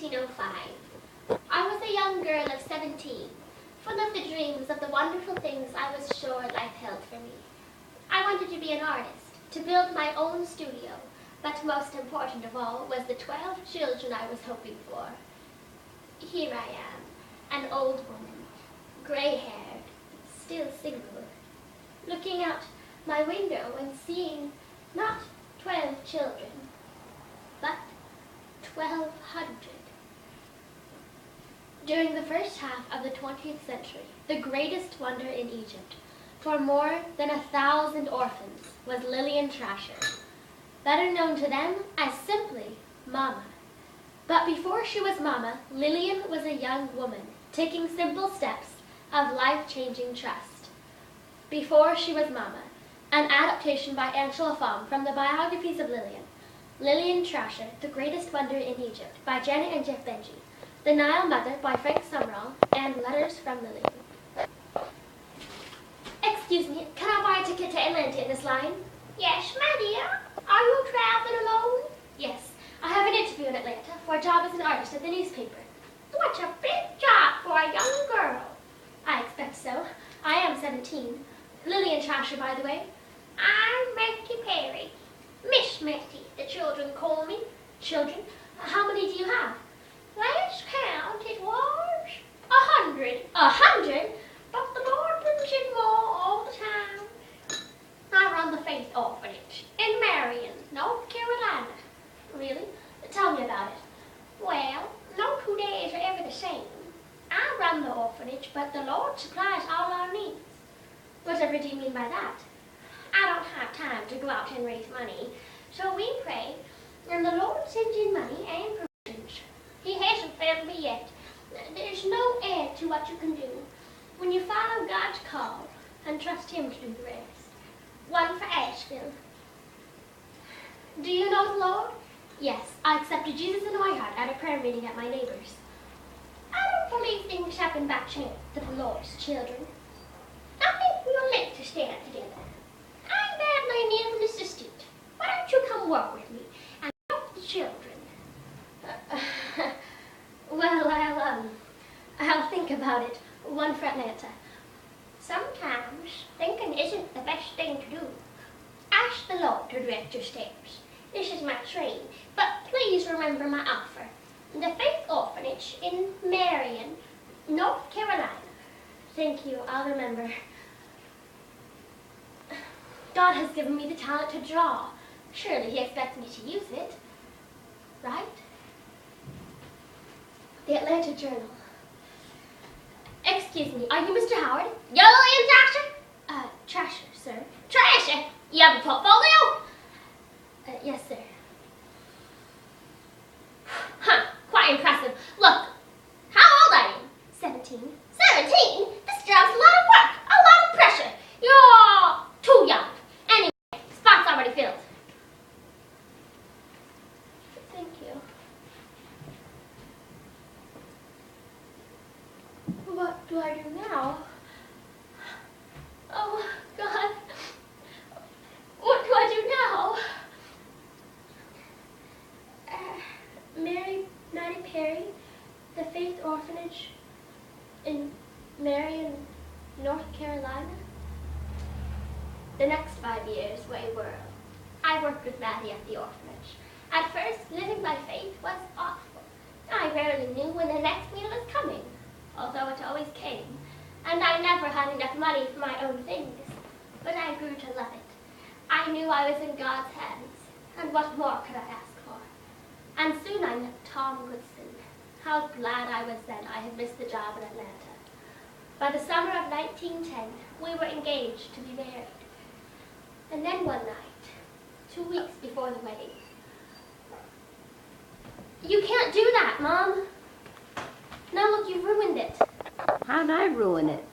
1905. I was a young girl of 17, full of the dreams of the wonderful things I was sure life held for me. I wanted to be an artist, to build my own studio, but most important of all was the 12 children I was hoping for. Here I am, an old woman, gray-haired, still single, looking out my window and seeing not 12 children, but 1,200. During the first half of the 20th century, the greatest wonder in Egypt, for more than 1,000 orphans, was Lillian Trasher, better known to them as simply Mama. But before she was Mama, Lillian was a young woman, taking simple steps of life-changing trust. Before she was Mama, an adaptation by Angela Pham from the biographies of Lillian Trasher, The Greatest Wonder in Egypt, by Janet and Jeff Benji, The Nile Mother by Frank Summerall, and Letters from Lillian. Excuse me, can I buy a ticket to Atlanta in this line? Yes, my dear. Are you traveling alone? Yes, I have an interview in Atlanta for a job as an artist at the newspaper. What a big job for a young girl. I expect so. I am 17. Lillian Trasher, by the way. I'm Mattie Perry. Miss Mattie, the children call me. Children? How many do you have? Last count, it was 100. 100? But the Lord brings in more all the time. I run the Faith Orphanage in Marion, North Carolina. Really? Tell me about it. Well, no 2 days are ever the same. I run the orphanage, but the Lord supplies all our needs. Whatever do you mean by that? I don't have time to go out and raise money, so we pray, and the Lord sends in money and provisions. He hasn't failed me yet. There's no end to what you can do when you follow God's call and trust Him to do the rest. One for Asheville. Do you know the Lord? Yes, I accepted Jesus into my heart at a prayer meeting at my neighbor's. I don't believe things happen by chance to the Lord's children. I think we are meant to stand together. I'm badly in need of an assistant. Why don't you come work with me and help the children? Well, I'll think about it. One for Atlanta. Sometimes thinking isn't the best thing to do. Ask the Lord to direct your steps. This is my train, but please remember my offer. The Faith Orphanage in Marion, North Carolina. Thank you, I'll remember. God has given me the talent to draw. Surely He expects me to use it. Right? The Atlanta Journal. Excuse me, are you Mr. Howard? Lillian Trasher? Trasher, sir. Trasher? You have a portfolio? Yes, sir. Huh, quite impressive. Look, how old are you? 17. 17? This job's a lot of work, a lot of pressure. You're too young. Anyway, spot's already filled. Thank you. What do I do now? Oh, God. What do I do now? Mattie Perry, the Faith Orphanage in Marion, North Carolina. The next 5 years I worked with Mattie at the orphanage. At first, living by faith was awful. I rarely knew when the next meal was coming, although it always came, and I never had enough money for my own things. But I grew to love it. I knew I was in God's hands, and what more could I ask for? And soon I met Tom Goodson. How glad I was then I had missed the job in Atlanta. By the summer of 1910, we were engaged to be married. And then one night, 2 weeks before the wedding. You can't do that, Mom. Now look, you've ruined it. How'd I ruin it?